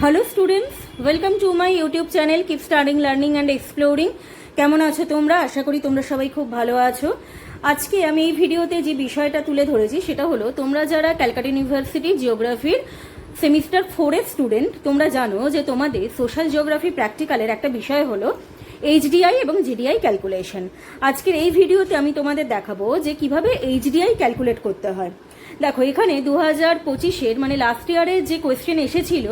Hello students, welcome to my YouTube channel keep studying learning and exploring. কেমন আছো তোমরা? আশা করি তোমরা সবাই খুব ভালো আছো। আজকে আমি এই ভিডিওতে যে বিষয়টা তুলে ধরেছি সেটা হলো, তোমরা যারা ক্যালকাটা ইউনিভার্সিটি জিওগ্রাফির সেমিস্টার 4-এর স্টুডেন্ট, তোমরা জানো যে তোমাদের সোশ্যাল জিওগ্রাফি প্র্যাকটিক্যালের একটা বিষয় হলো এইচডিআই এবং জিডিআই ক্যালকুলেশন। আজকের এই ভিডিওতে আমি তোমাদের দেখাবো যে কিভাবে এইচডিআই ক্যালকুলেট করতে হয়। দেখো, এখানে 2025-এর মানে লাস্ট ইয়ারের যে কোয়েশ্চেন এসেছিল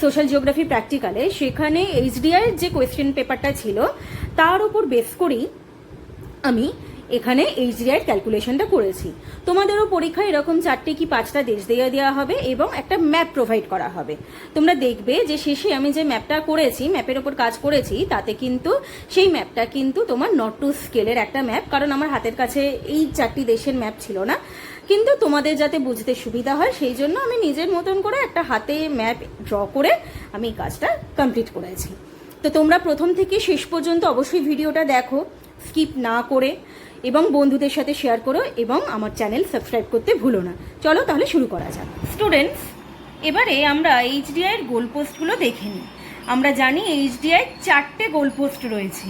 সোশ্যাল জিওগ্রাফি প্র্যাকটিক্যালে, সেখানে এইচডিআই যে কোয়েশ্চেন পেপারটা ছিল তার উপর বেস করেই আমি এখানে এইচডিআই ক্যালকুলেশনটা করেছি। তোমাদেরও পরীক্ষায় এরকম 4টে কি 5টা দেশ দিয়ে দেওয়া হবে এবং একটা ম্যাপ প্রোভাইড করা হবে। তোমরা দেখবে যে শেষে আমি যে ম্যাপটা করেছি, ম্যাপের ওপর কাজ করেছি, তাতে কিন্তু সেই ম্যাপটা কিন্তু তোমার নট টু স্কেলের একটা ম্যাপ, কারণ আমার হাতের কাছে এই 4টি দেশের ম্যাপ ছিল না। কিন্তু তোমাদের যাতে বুঝতে সুবিধা হয় সেই জন্য আমি নিজের মতন করে একটা হাতে ম্যাপ ড্র করে আমি এই কাজটা কমপ্লিট করেছি। তো তোমরা প্রথম থেকে শেষ পর্যন্ত অবশ্যই ভিডিওটা দেখো, স্কিপ না করে, এবং বন্ধুদের সাথে শেয়ার করো এবং আমার চ্যানেল সাবস্ক্রাইব করতে ভুলো না। চলো তাহলে শুরু করা যাক। স্টুডেন্টস, এবারে আমরা এইচডিআই এর গোলপোস্টগুলো দেখে নিই। আমরা জানি এইচডিআই 4টে গোলপোস্ট রয়েছে,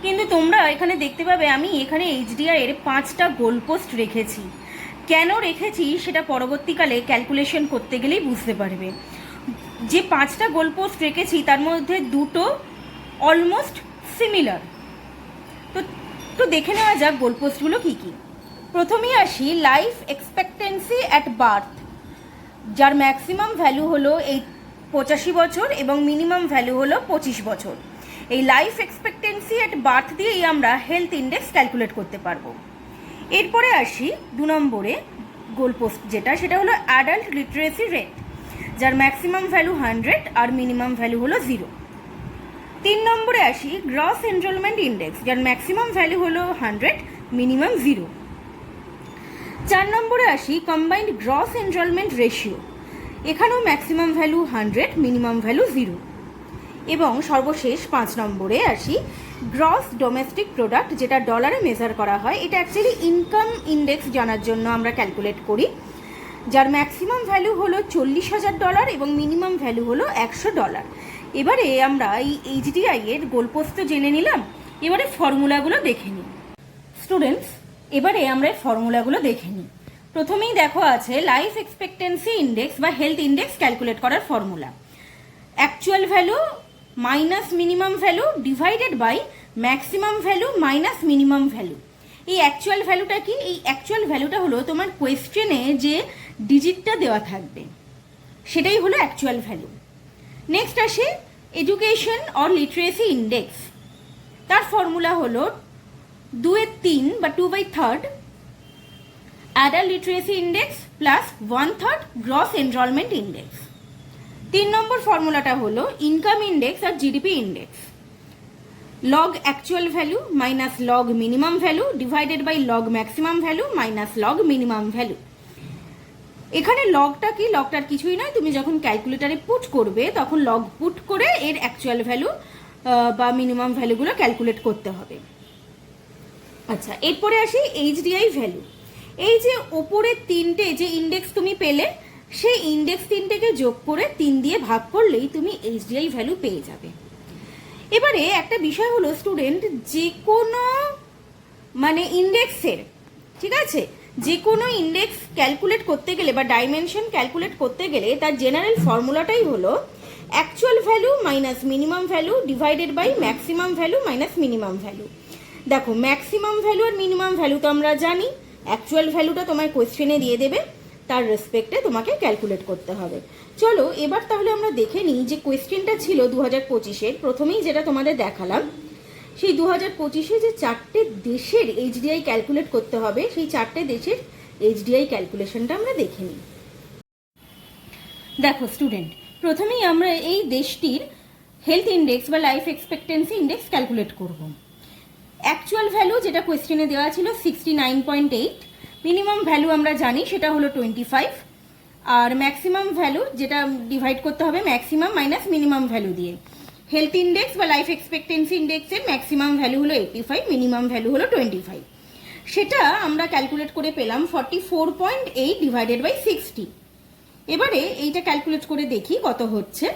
কিন্তু তোমরা এখানে দেখতে পাবে আমি এখানে এইচডিআই এর 5টা গোলপোস্ট রেখেছি। কেন রেখেছি সেটা পরবর্তীকালে ক্যালকুলেশন করতে গেলেই বুঝতে পারবে। যে 5টা গোলপোস্ট রেখেছি তার মধ্যে 2টো অলমোস্ট সিমিলার। তো দেখে নেওয়া যাক গোলপোস্টগুলো কী কী। প্রথমেই আসি লাইফ এক্সপেক্টেন্সি অ্যাট বার্থ, যার ম্যাক্সিমাম ভ্যালু হলো 85 বছর এবং মিনিমাম ভ্যালু হলো 25 বছর। এই লাইফ এক্সপেক্টেন্সি অ্যাট বার্থ দিয়েই আমরা হেলথ ইন্ডেক্স ক্যালকুলেট করতে পারবো। এরপরে আসি 2 নম্বরে গোলপোস্ট, সেটা হলো অ্যাডাল্ট লিটারেসি রেট, যার ম্যাক্সিমাম ভ্যালু 100 আর মিনিমাম ভ্যালু হলো 0। 3 নম্বরে আসি গ্রস এনরোলমেন্ট ইন্ডেক্স, যার ম্যাক্সিমাম ভ্যালু হলো 100, মিনিমাম 0। 4 নম্বরে আসি কম্বাইন্ড গ্রস এনরোলমেন্ট রেশিও, এখানেও ম্যাক্সিমাম ভ্যালু 100, মিনিমাম ভ্যালু 0। এবং সর্বশেষ 5 নম্বরে আসি গ্রস ডোমেস্টিক প্রোডাক্ট, যেটা ডলারে মেজার করা হয়। এটা অ্যাকচুয়ালি ইনকাম ইন্ডেক্স জানার জন্য আমরা ক্যালকুলেট করি, যার ম্যাক্সিমাম ভ্যালু হলো $40,000 এবং মিনিমাম ভ্যালু হলো $100। এবারে আমরা এই এইচডিআই এর গোলপোস্ট জেনে নিলাম, এবারে ফর্মুলাগুলো দেখে নিই। স্টুডেন্টস, এবারে আমরা ফর্মুলাগুলো দেখে নিই। প্রথমেই দেখো আছে লাইফ এক্সপেক্টেন্সি ইন্ডেক্স বা হেলথ ইন্ডেক্স ক্যালকুলেট করার formula, actual value minus minimum value divided by maximum value minus minimum value. এই অ্যাকচুয়াল ভ্যালুটা কি? এই অ্যাকচুয়াল ভ্যালুটা হলো তোমার কোয়েশ্চেনে যে ডিজিটটা দেওয়া থাকবে সেটাই হলো অ্যাকচুয়াল ভ্যালু। নেক্সট আসে এডুকেশন অর লিটারেসি ইন্ডেক্স, তার ফর্মুলা হলো 2/3 বা 2/3 adult literacy index plus 1/3 gross enrolment index. 3 number ফর্মুলাটা হলো ইনকাম ইন্ডেক্স আর GDP index, log actual value minus log minimum value divided by log maximum value minus log minimum value. এখানে লগটা কি? লগটার কিছুই নয়, তুমি যখন ক্যালকুলেটারে পুট করবে তখন লগ পুট করে এর অ্যাকচুয়াল ভ্যালু বা মিনিমাম ভ্যালুগুলো ক্যালকুলেট করতে হবে। আচ্ছা, এরপরে আসি এইচডিআই ভ্যালু। এই যে ওপরে 3টে যে ইন্ডেক্স তুমি পেলে, সেই ইন্ডেক্স 3টেকে যোগ করে 3 দিয়ে ভাগ করলেই তুমি এইচডিআই ভ্যালু পেয়ে যাবে। এবারে একটা বিষয় হলো স্টুডেন্ট, যে কোনো মানে ইন্ডেক্সের, ঠিক আছে, যে কোনো ইন্ডেক্স ক্যালকুলেট করতে গেলে বা ডাইমেনশন ক্যালকুলেট করতে গেলে তার জেনারেল ফর্মুলাটাই হলো actual value minus minimum value divided by maximum value minus minimum value. দেখো, ম্যাক্সিমাম ভ্যালু আর মিনিমাম ভ্যালু তো আমরা জানি, অ্যাকচুয়াল ভ্যালুটা তোমার কোয়েশ্চেনে দিয়ে দেবে, তার রেসপেক্টে তোমাকে ক্যালকুলেট করতে হবে। চলো এবার তাহলে আমরা দেখে নিই যে কোয়েশ্চেনটা ছিল 2025-এর। প্রথমেই যেটা তোমাদের দেখালাম, সেই 2025-এ যে 4টে দেশের এইচডিআই ক্যালকুলেট করতে হবে, সেই 4টে দেশের এইচডিআই ক্যালকুলেশনটা আমরা দেখে নিই। দেখো স্টুডেন্ট, প্রথমেই আমরা এই দেশটির হেলথ ইন্ডেক্স বা লাইফ এক্সপেক্টেন্সি ইন্ডেক্স ক্যালকুলেট করব। অ্যাকচুয়াল ভ্যালু যেটা কোয়েশ্চেনে দেওয়া ছিল 69.8, মিনিমাম ভ্যালু আমরা জানি সেটা হলো 25, আর ম্যাক্সিমাম ভ্যালু যেটা ডিভাইড করতে হবে ম্যাক্সিমাম মাইনাস মিনিমাম ভ্যালু দিয়ে। হেলথ ইন্ডেক্স বা লাইফ এক্সপেক্টেন্সি ইন্ডেক্সের ম্যাক্সিমাম ভ্যালু হলো 85, মিনিমাম ভ্যালু হলো 25। সেটা আমরা ক্যালকুলেট করে পেলাম 44.8 ডিভাইডেড বাই 60। এবারে এইটা ক্যালকুলেট করে দেখি কত হচ্ছে।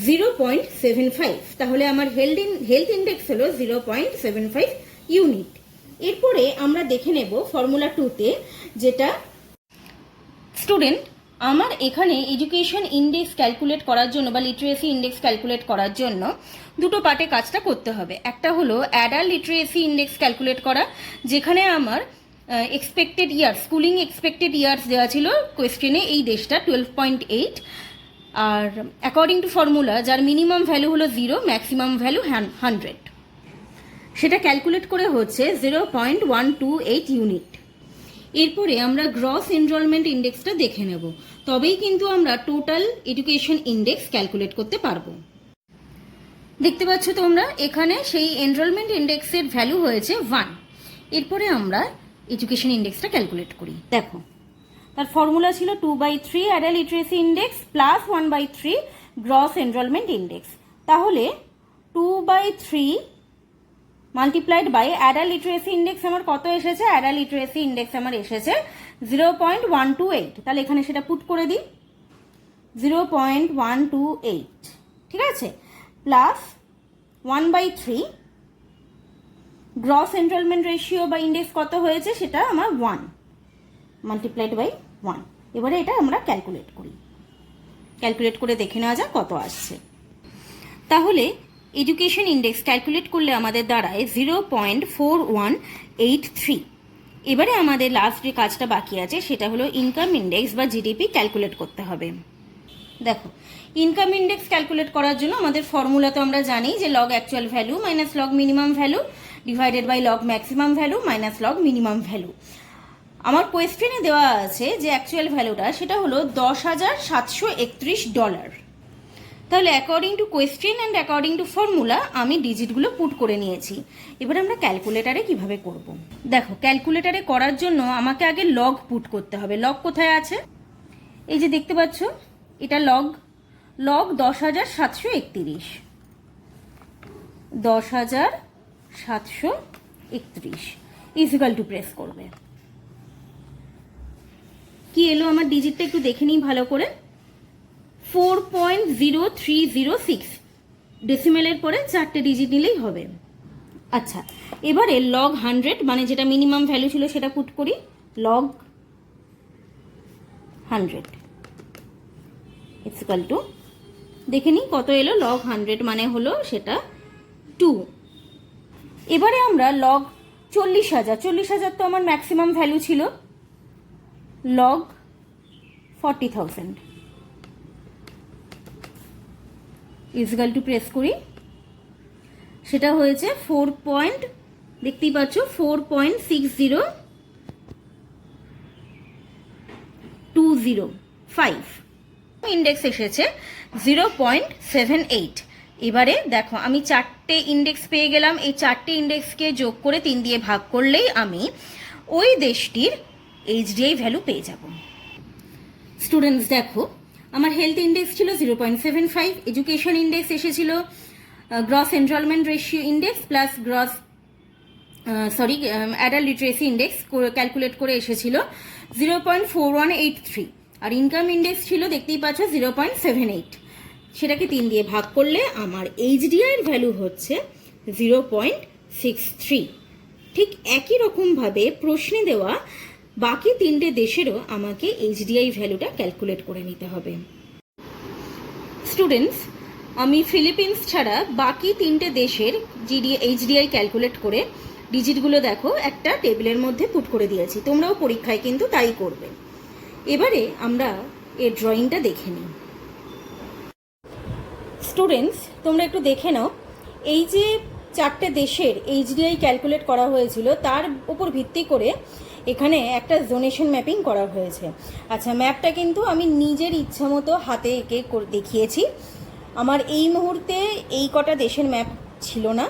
0.75, তাহলে আমার হেলথ ইন্ডেক্স হলো 0.75 ইউনিট। এরপরে আমরা দেখে নেব ফর্মুলা 2তে, যেটা স্টুডেন্ট আমার এখানে এডুকেশন ইন্ডেক্স ক্যালকুলেট করার জন্য বা লিটারেসি ইন্ডেক্স ক্যালকুলেট করার জন্য দুটো পার্টে কাজটা করতে হবে। একটা হলো অ্যাডাল্ট লিটারেসি ইন্ডেক্স ক্যালকুলেট করা, যেখানে আমার expected years, schooling expected years দেওয়া ছিল কোয়েশ্চেনে, এই দেশটা 12.8, আর অ্যাকর্ডিং টু ফর্মুলা যার মিনিমাম ভ্যালু হলো 0, ম্যাক্সিমাম ভ্যালু 100, সেটা ক্যালকুলেট করে হচ্ছে 0.128 ইউনিট। এরপরে আমরা গ্রস এনরোলমেন্ট ইন্ডেক্সটা দেখে নেব, তবেই কিন্তু আমরা টোটাল এডুকেশন ইন্ডেক্স ক্যালকুলেট করতে পারবো। দেখতে পাচ্ছ তোমরা এখানে সেই এনরোলমেন্ট ইন্ডেক্সের ভ্যালু হয়েছে 1। এরপরে আমরা এডুকেশন ইন্ডেক্সটা ক্যালকুলেট করি। দেখো তার ফর্মুলা ছিল 2/3 adult literacy index plus 1/3 gross enrolment index. তাহলে 2/3 multiplied by adult literacy index আমার কত এসেছে? অ্যাডাল্ট লিটারেসি ইন্ডেক্স আমার এসেছে 0.128। তাহলে এখানে সেটা পুট করে দিই, 0.128, ঠিক আছে, প্লাস 1/3 গ্রস এনরোলমেন্ট রেশিও বা ইন্ডেক্স কত হয়েছে সেটা আমার 1 মাল্টিপ্লাইড বাই 1। এবারে এটা আমরা ক্যালকুলেট করি, ক্যালকুলেট করে দেখে নেওয়া যাক কত আসছে। তাহলে এডুকেশন ইন্ডেক্স ক্যালকুলেট করলে আমাদের দাঁড়ায় 0.4183। এবারে আমাদের লাস্ট যে কাজটা বাকি আছে সেটা হলো ইনকাম ইন্ডেক্স বা জিডিপি ক্যালকুলেট করতে হবে। দেখো ইনকাম ইন্ডেক্স ক্যালকুলেট করার জন্য আমাদের ফর্মুলা তো আমরা জানি যে log actual value minus log minimum value divided by log maximum value minus log minimum value. আমার কোয়েশ্চেনে দেওয়া আছে যে অ্যাকচুয়াল ভ্যালুটা সেটা হলো $10,731। তাহলে according to question and according to formula আমি ডিজিটগুলো পুট করে নিয়েছি। এবার আমরা ক্যালকুলেটারে কিভাবে করব। দেখো ক্যালকুলেটারে করার জন্য আমাকে আগে লগ পুট করতে হবে। লগ কোথায় আছে? এই যে দেখতে পাচ্ছ, এটা লগ 10,731, 10,731 ইজিক্যাল টু প্রেস করবে। কি এলো আমার ডিজিটটা একটু দেখে নিই ভালো করে, 4.0306। ডেসিমেলের পরে 4টে ডিজিট নিলেই হবে। আচ্ছা এবারে লগ 100 মানে যেটা মিনিমাম ভ্যালু ছিল সেটা পুট করি, লগ 100 ইকুয়াল টু, দেখে নিই কত এলো। লগ 100 মানে হলো সেটা 2। এবারে আমরা লগ 40,000 তো আমার ম্যাক্সিমাম ভ্যালু ছিল, লগ 40,000 ইকুয়াল টু প্রেস করি, সেটা হয়েছে 4. দেখতেই পাচ্ছ 4.60205। ইন্ডেক্স এসেছে 0.78। এবারে দেখো আমি 4টে ইন্ডেক্স পেয়ে গেলাম। এই 4টে ইন্ডেক্সকে যোগ করে 3 দিয়ে ভাগ করলেই আমি ওই দেশটির এইচডিআই ভ্যালু পেয়ে যাব। স্টুডেন্টস দেখো আমার হেলথ ইন্ডেক্স ছিল 0.75, এডুকেশন ইন্ডেক্স এসেছিল gross enrolment ratio index plus adult literacy index calculate করে এসেছিল 0.4183, আর ইনকাম ইন্ডেক্স ছিল দেখতেই পাচ্ছ 0.78। সেটাকে 3 দিয়ে ভাগ করলে আমার এইচডিআই এর ভ্যালু হচ্ছে 0.63। ঠিক একই রকমভাবে প্রশ্নে দেওয়া বাকি 3টে দেশেরও আমাকে এইচডিআই ভ্যালুটা ক্যালকুলেট করে নিতে হবে। স্টুডেন্টস আমি ফিলিপিন্স ছাড়া বাকি 3টে দেশের এইচডিআই ক্যালকুলেট করে ডিজিটগুলো দেখো একটা টেবিলের মধ্যে পুট করে দিয়েছি, তোমরাও পরীক্ষায় কিন্তু তাই করবে। এবারে আমরা এর ড্রয়িংটা দেখে নিই। স্টুডেন্টস তোমরা একটু দেখে নাও, এই যে 4টে দেশের এইচডিআই ক্যালকুলেট করা হয়েছিল তার উপর ভিত্তি করে এখানে একটা জোনেশন ম্যাপিং করা হয়েছে। আচ্ছা ম্যাপটা কিন্তু আমি নিজের ইচ্ছা মতো হাতে এঁকে দেখিয়েছি। আমার এই মুহূর্তে এই কটা দেশের ম্যাপ ছিল না,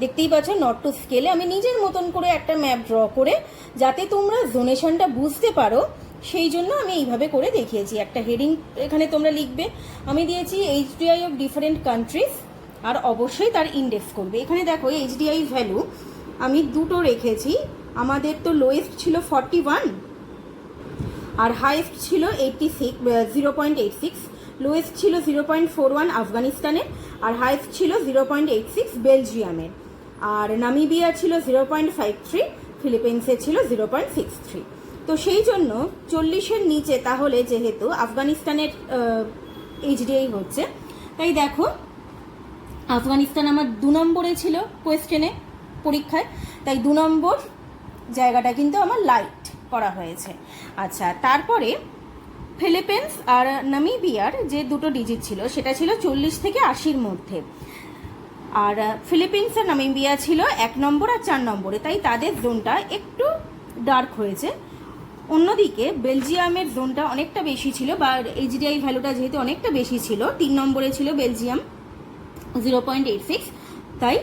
দেখতেই পাচ্ছ নট টু স্কেলে আমি নিজের মতন করে একটা ম্যাপ ড্র করে যাতে তোমরা জোনেশনটা বুঝতে পারো সেই জন্য আমি এইভাবে করে দেখিয়েছি। একটা হেডিং এখানে তোমরা লিখবে, আমি দিয়েছি এইচডিআই অফ ডিফারেন্ট কান্ট্রিজ, আর অবশ্যই তার ইন্ডেক্স করবে। এখানে দেখো এইচডিআই ভ্যালু আমি দুটো রেখেছি, আমাদের তো লোয়েস্ট ছিল 41 আর হাইয়েস্ট ছিল 0.86। লোয়েস্ট ছিল 0.41 আফগানিস্তানের, আর হাইস্ট ছিল 0.86 বেলজিয়ামের, আর নামিবিয়া ছিল 0.53, ফিলিপিন্সে ছিল 0.63। তো সেই জন্য 40-এর নিচে তাহলে যেহেতু আফগানিস্তানের এইচডিআই হচ্ছে, তাই দেখো আফগানিস্তান আমার 2 নম্বরে ছিল কোয়েশ্চেনে পরীক্ষায়, তাই 2 নম্বর জায়গাটা কিন্তু আমার লাইট করা হয়েছে। আচ্ছা, তারপরে ফিলিপিন্স আর নামিবিয়ার যে দুটো ডিজিট ছিল সেটা ছিল 40 থেকে 80-র মধ্যে, আর ফিলিপিন্স আর নামিবিয়া ছিল 1 নম্বর আর 4 নম্বরে, তাই তাদের জোনটা একটু ডার্ক হয়েছে। অন্যদিকে বেলজিয়ামের জোনটা অনেকটা বেশি ছিল, বা এইচডিআই ভ্যালুটা যেহেতু অনেকটা বেশি ছিল, 3 নম্বরে ছিল বেলজিয়াম 0.86, তাই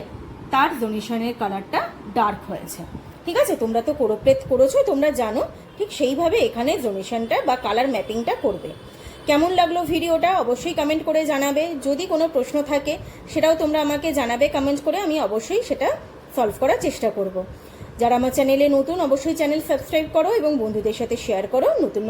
তার জোনেশনের কালারটা ডার্ক হয়েছে। ঠিক আছে, তোমরা তো কোরোপ্লেট করেছো, তোমরা জানো, ঠিক সেইভাবে এখানে জোনেশনটা বা কালার ম্যাপিংটা করবে। কেমন লাগলো ভিডিওটা অবশ্যই কমেন্ট করে জানাবে। যদি কোনো প্রশ্ন থাকে সেটাও তোমরা আমাকে জানাবে কমেন্ট করে, আমি অবশ্যই সেটা সলভ করার চেষ্টা করব। যারা আমার চ্যানেলে নতুন অবশ্যই চ্যানেল সাবস্ক্রাইব করো এবং বন্ধুদের সাথে শেয়ার করো। নতুন